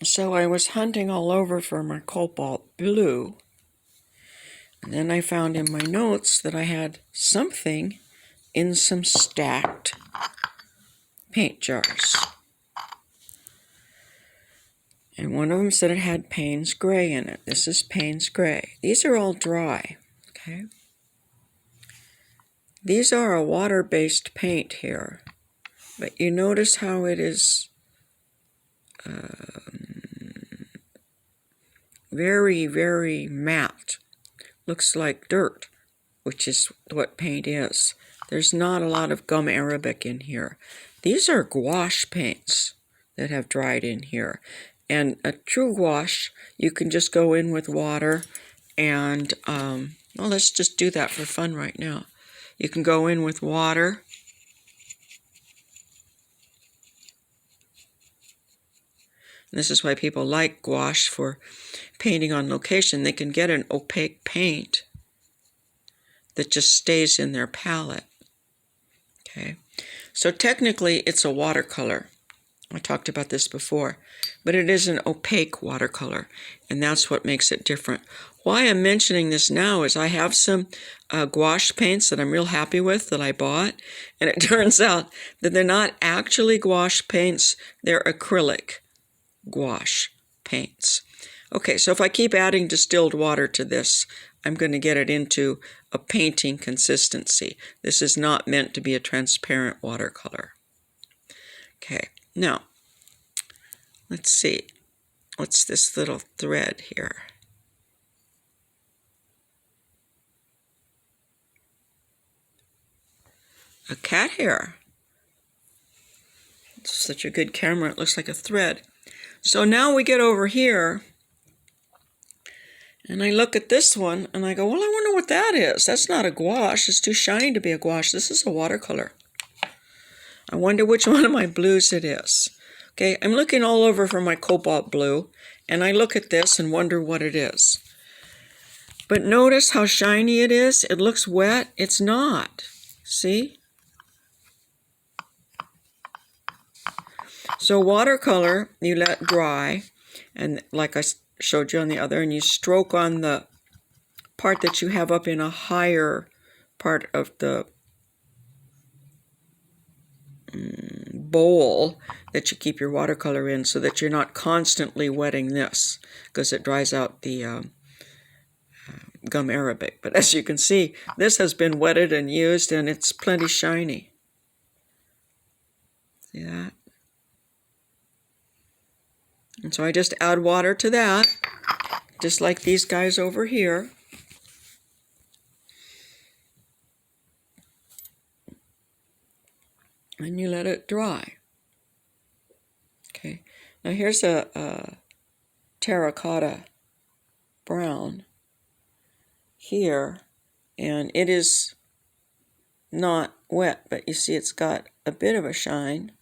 So I was hunting all over for my cobalt blue, and then I found in my notes that I had something in some stacked paint jars. And one of them said it had Payne's Gray in it. This is Payne's Gray. These are all dry, okay? These are a water-based paint here, but you notice how it is very, very matte. Looks like dirt, which is what paint is. There's not a lot of gum arabic in here. These are gouache paints that have dried in here. And a true gouache, you can just go in with water and, well, let's just do that for fun right now. You can go in with water. And this is why people like gouache for painting on location. They can get an opaque paint that just stays in their palette. Okay, so technically it's a watercolor. I talked about this before, but it is an opaque watercolor, and that's what makes it different. Why I'm mentioning this now is I have some gouache paints that I'm real happy with that I bought, and it turns out that they're not actually gouache paints, they're acrylic gouache paints. Okay, so if I keep adding distilled water to this, I'm going to get it into a painting consistency. This is not meant to be a transparent watercolor. Okay, now, let's see. What's this little thread here? A cat hair. It's such a good camera, it looks like a thread. So now we get over here, and I look at this one, and I go, well, I wonder what that is. That's not a gouache. It's too shiny to be a gouache. This is a watercolor. I wonder which one of my blues it is. Okay, I'm looking all over for my cobalt blue, and I look at this and wonder what it is. But notice how shiny it is. It looks wet. It's not. See? So watercolor, you let dry, and like I showed you on the other, and you stroke on the part that you have up in a higher part of the bowl that you keep your watercolor in, so that you're not constantly wetting this, because it dries out the gum arabic. But as you can see, this has been wetted and used, and it's plenty shiny. See that? And so I just add water to that, just like these guys over here. And you let it dry. Okay, now here's a terracotta brown here, and it is not wet, but you see it's got a bit of a shine,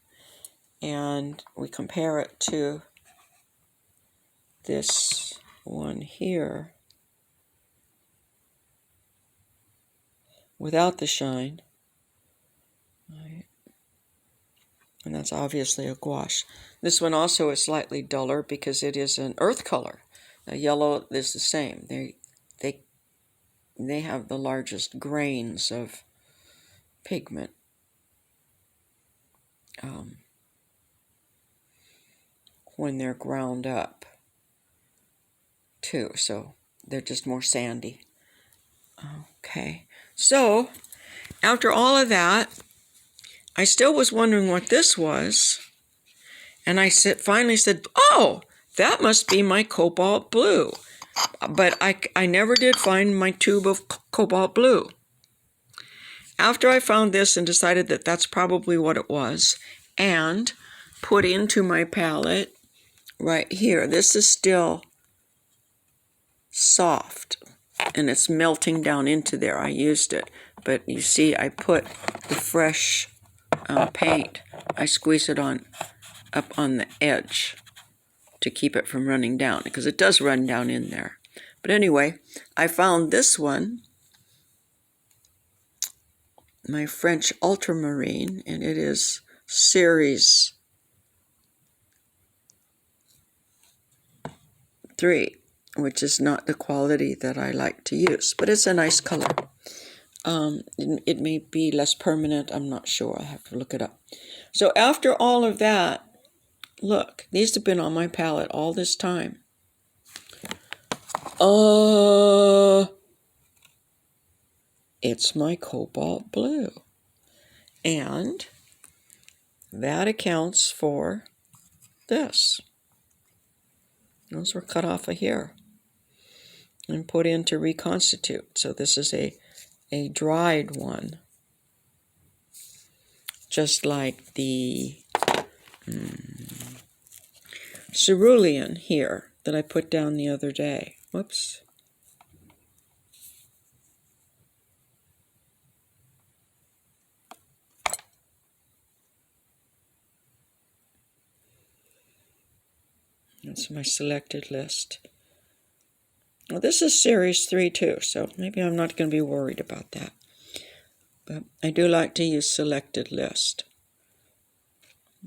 and we compare it to this one here without the shine, right? And that's obviously a gouache. This one also is slightly duller because it is an earth color. The yellow is the same. They have the largest grains of pigment. When they're ground up too, so they're just more sandy. Okay, so after all of that, I still was wondering what this was, and I finally said, oh, that must be my cobalt blue. But I never did find my tube of cobalt blue. After I found this and decided that that's probably what it was, and put into my palette right here, this is still soft, and it's melting down into there. I used it, but you see I put the fresh paint, I squeeze it up on the edge to keep it from running down, because it does run down in there. But anyway, I found this one, my French ultramarine, and it is series 3. 3, which is not the quality that I like to use, but it's a nice color. It may be less permanent, I'm not sure, I have to look it up. So after all of that, look, these have been on my palette all this time. It's my cobalt blue. And that accounts for this. Those were cut off of here and put in to reconstitute. So this is a dried one. Just like the cerulean here that I put down the other day. Whoops. That's my selected list. Well, this is series 3 too, so maybe I'm not going to be worried about that. But I do like to use selected list.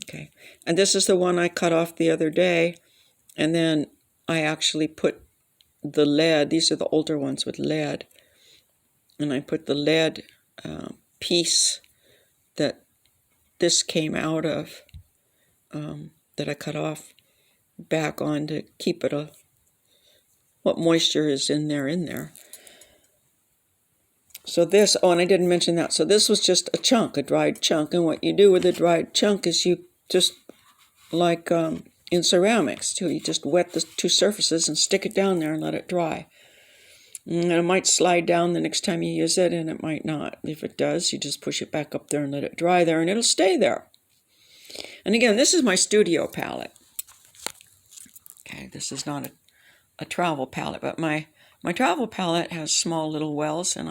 Okay, and this is the one I cut off the other day, and then I actually put the lead, these are the older ones with lead, and I put the lead piece that this came out of, that I cut off, back on to keep it what moisture is in there. So this, and I didn't mention that, so this was just a chunk, a dried chunk, and what you do with a dried chunk is you just, like in ceramics too, you just wet the two surfaces and stick it down there and let it dry. And it might slide down the next time you use it, and it might not. If it does, you just push it back up there and let it dry there, and it'll stay there. And again, this is my studio palette. Okay, this is not a travel palette, but my travel palette has small little wells, and